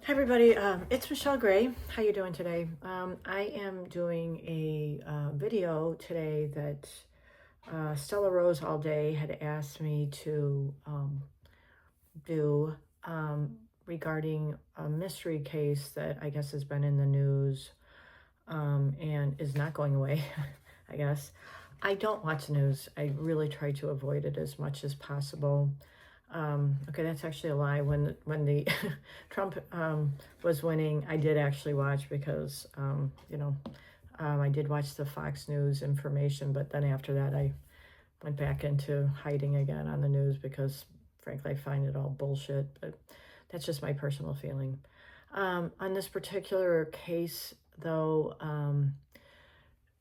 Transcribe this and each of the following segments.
Hi everybody, it's Michelle Gray. How you doing today? I am doing a video today that Stella Rose All had asked me to do regarding a mystery case that I guess has been in the news and is not going away, I guess. I don't watch news. I really try to avoid it as much as possible. Okay, that's actually a lie. When the Trump was winning, I did actually watch because I did watch the Fox News information, but then after that I went back into hiding again on the news because frankly I find it all bullshit, but that's just my personal feeling. On this particular case though,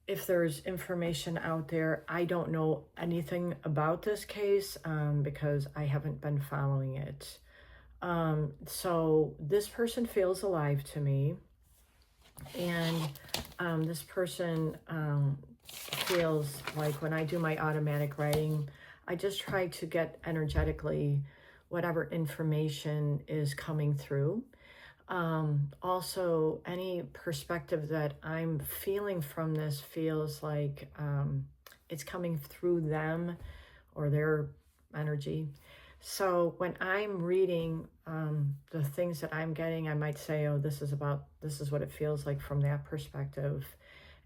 if there's information out there, I don't know anything about this case because I haven't been following it. So this person feels alive to me, and this person feels like when I do my automatic writing, I just try to get energetically whatever information is coming through. Also, any perspective that I'm feeling from this feels like it's coming through them or their energy. So when I'm reading the things that I'm getting, I might say, oh, this is what it feels like from that perspective.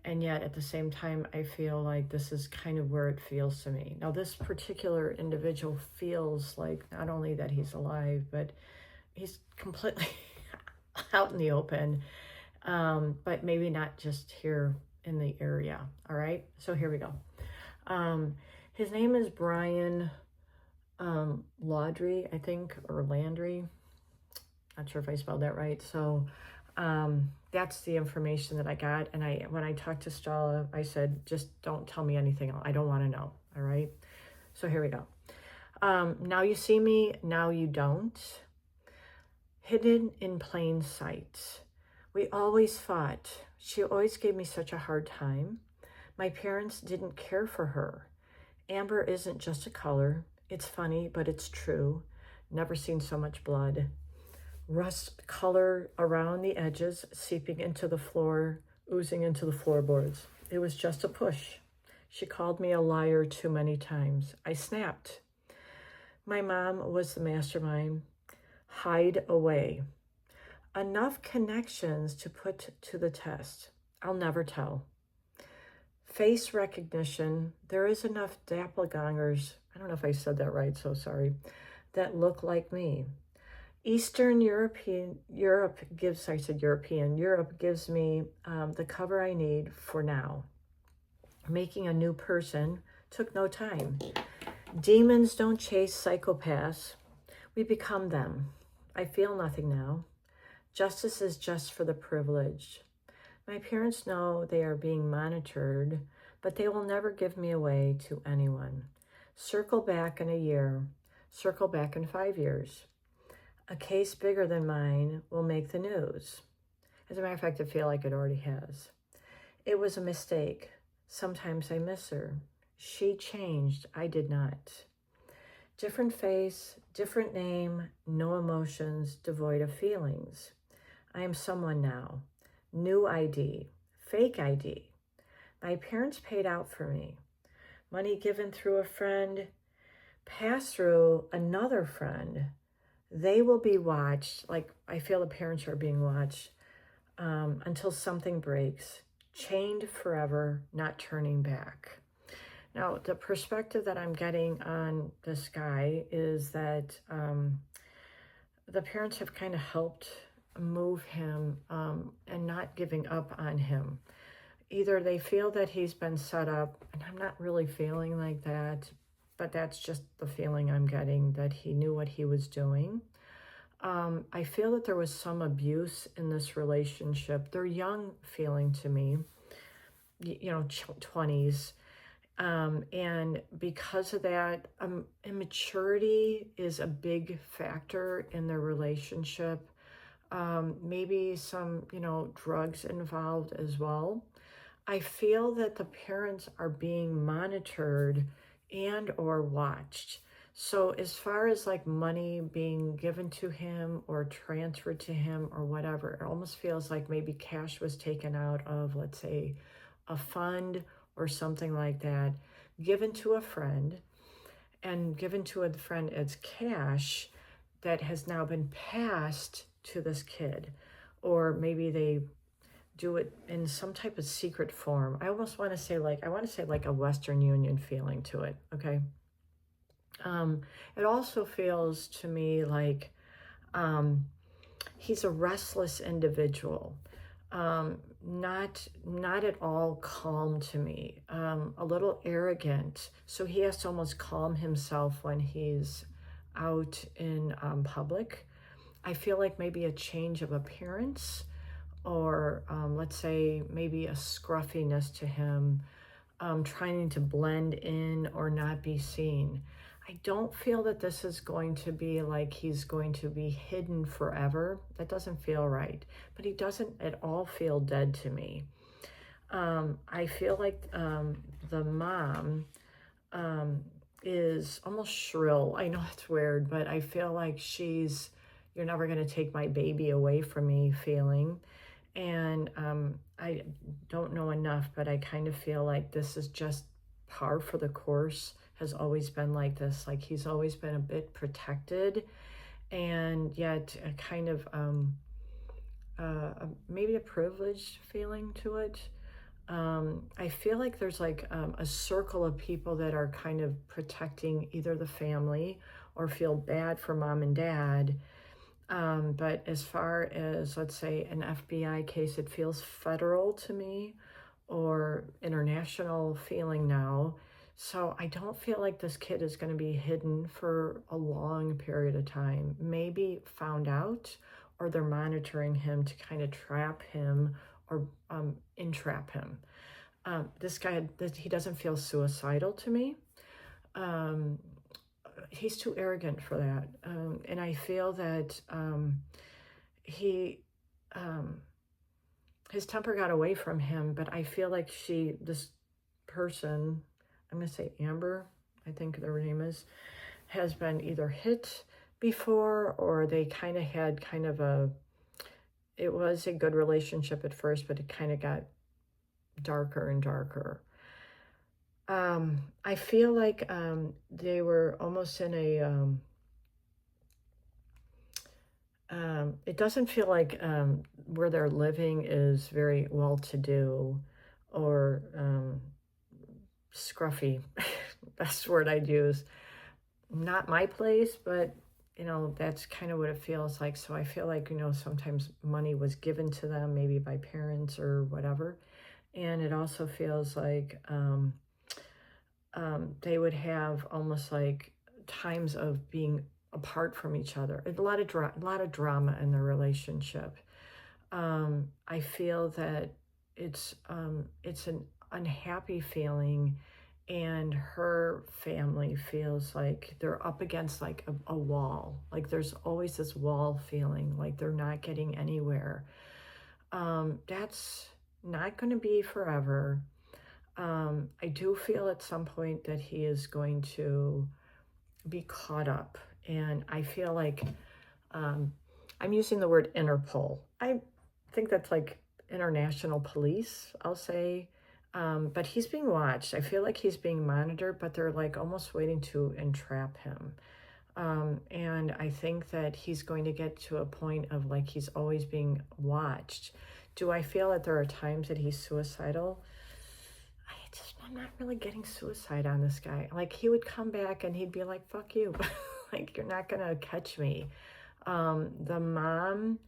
And yet at the same time, I feel like this is kind of where it feels to me. Now, this particular individual feels like not only that he's alive, but he's completely out in the open, but maybe not just here in the area. All right, so here we go. His name is Brian Laundrie, I think, or Laundrie. Not sure if I spelled that right. So that's the information that I got. And when I talked to Stella, I said, just don't tell me anything else. I don't want to know. All right, so here we go. Now you see me, now you don't. Hidden in plain sight. We always fought. She always gave me such a hard time. My parents didn't care for her. Amber isn't just a color. It's funny, but it's true. Never seen so much blood. Rust color around the edges, seeping into the floor, oozing into the floorboards. It was just a push. She called me a liar too many times. I snapped. My mom was the mastermind. Hide away. Enough connections to put to the test. I'll never tell. Face recognition. There is enough doppelgangers, I don't know if I said that right, so sorry, that look like me. Eastern Europe gives me the cover I need for now. Making a new person took no time. Demons don't chase psychopaths. We become them. I feel nothing now. Justice is just for the privileged. My parents know they are being monitored, but they will never give me away to anyone. Circle back in a year. Circle back in 5 years. A case bigger than mine will make the news. As a matter of fact, I feel like it already has. It was a mistake. Sometimes I miss her. She changed. I did not. Different face, different name, no emotions, devoid of feelings. I am someone now. New ID, fake ID. My parents paid out for me. Money given through a friend, passed through another friend. They will be watched, like I feel the parents are being watched, until something breaks. Chained forever, not turning back. Now, the perspective that I'm getting on this guy is that the parents have kind of helped move him and not giving up on him. Either they feel that he's been set up, and I'm not really feeling like that, but that's just the feeling I'm getting, that he knew what he was doing. I feel that there was some abuse in this relationship. They're young feeling to me, 20s. And because of that, immaturity is a big factor in their relationship. Maybe some, drugs involved as well. I feel that the parents are being monitored and or watched. So as far as like money being given to him or transferred to him or whatever, it almost feels like maybe cash was taken out of, let's say, a fund or something like that, given to a friend, and given to a friend as cash that has now been passed to this kid. Or maybe they do it in some type of secret form. I almost want to say like, I want to say like a Western Union feeling to it, okay? It also feels to me like he's a restless individual, not at all calm to me, a little arrogant. So he has to almost calm himself when he's out in public. I feel like maybe a change of appearance, or let's say maybe a scruffiness to him, trying to blend in or not be seen. I don't feel that this is going to be like he's going to be hidden forever. That doesn't feel right. But he doesn't at all feel dead to me. I feel like the mom is almost shrill. I know it's weird, but I feel like she's, you're never going to take my baby away from me feeling. And I don't know enough, but I kind of feel like this is just par for the course, has always been like this. Like he's always been a bit protected, and yet a kind of maybe a privileged feeling to it. I feel like there's like a circle of people that are kind of protecting either the family or feel bad for mom and dad. But as far as, let's say, an FBI case, it feels federal to me, or international feeling now. So I don't feel like this kid is going to be hidden for a long period of time. Maybe found out, or they're monitoring him to kind of trap him or entrap him. This guy, he doesn't feel suicidal to me. He's too arrogant for that. And I feel that he, his temper got away from him, but I feel like this person, I'm going to say Amber, I think their name is, has been either hit before, or they kind of had kind of it was a good relationship at first, but it kind of got darker and darker. I feel like they were almost in a, it doesn't feel like where they're living is very well-to-do, or scruffy, best word I'd use. Not my place, but that's kind of what it feels like. So I feel like, sometimes money was given to them, maybe by parents or whatever. And it also feels like they would have almost like times of being apart from each other. A lot of drama in the relationship. I feel that it's an unhappy feeling, and her family feels like they're up against like a wall. Like there's always this wall feeling, like they're not getting anywhere. That's not going to be forever. I do feel at some point that he is going to be caught up. And I feel like I'm using the word Interpol. I think that's like international police, I'll say. But he's being watched. I feel like he's being monitored, but they're like almost waiting to entrap him. And I think that he's going to get to a point of like he's always being watched. Do I feel that there are times that he's suicidal? I'm not really getting suicide on this guy. Like he would come back and he'd be like, fuck you. Like, you're not going to catch me. The mom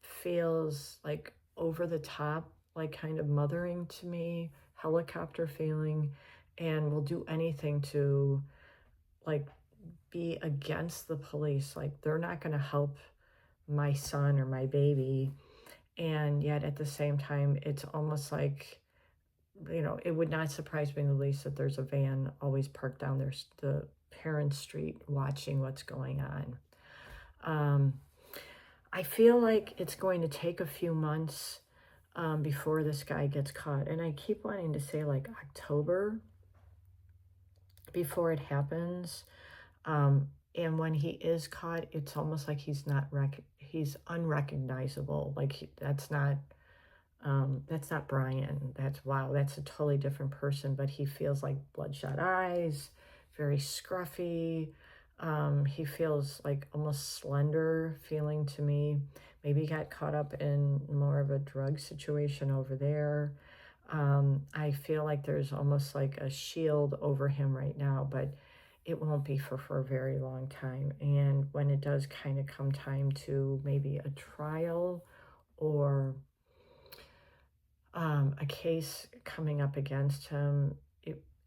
feels like over the top, like kind of mothering to me, helicopter feeling, and will do anything to like be against the police. Like they're not going to help my son or my baby. And yet at the same time, it's almost like, it would not surprise me in the least that there's a van always parked down there, the parent street, watching what's going on. I feel like it's going to take a few months before this guy gets caught. And I keep wanting to say like October, before it happens. And when he is caught, it's almost like he's unrecognizable. Like that's not Brian. That's a totally different person. But he feels like bloodshot eyes, very scruffy. He feels like almost slender feeling to me. Maybe he got caught up in more of a drug situation over there. I feel like there's almost like a shield over him right now, but it won't be for a very long time. And when it does kind of come time to maybe a trial or a case coming up against him,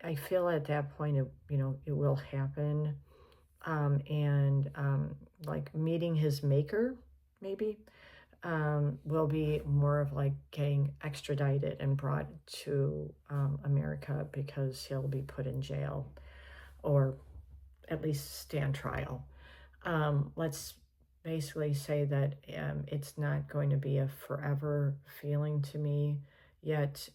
I feel at that point, it will happen. Like meeting his maker, maybe, will be more of like getting extradited and brought to America, because he'll be put in jail or at least stand trial. Let's basically say that it's not going to be a forever feeling to me, yet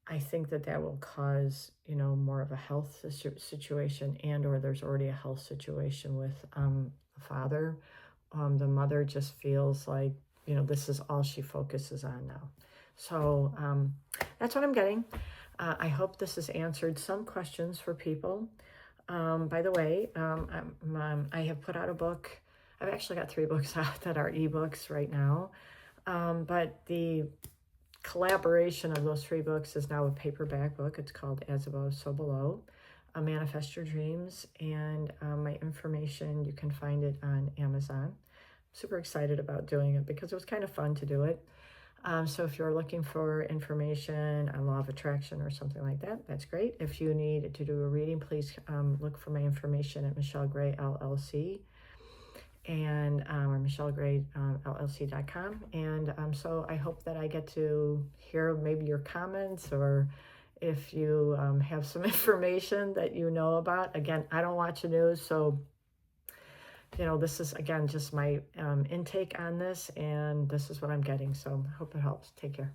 I think that will cause, more of a health situation, and or there's already a health situation with the father. The mother just feels like, this is all she focuses on now. So that's what I'm getting. I hope this has answered some questions for people. By the way, I have put out a book. I've actually got 3 books out that are ebooks right now. But the collaboration of those 3 books is now a paperback book. It's called As Above, So Below, Manifest Your Dreams. And my information, you can find it on Amazon. Super excited about doing it because it was kind of fun to do it. So if you're looking for information on law of attraction or something like that, that's great. If you need to do a reading, please look for my information at Michelle Gray LLC and or michellegray.llc.com. And so I hope that I get to hear maybe your comments, or if you have some information that you know about. Again, I don't watch the news, so this is, again, just my intake on this, and this is what I'm getting. So I hope it helps. Take care.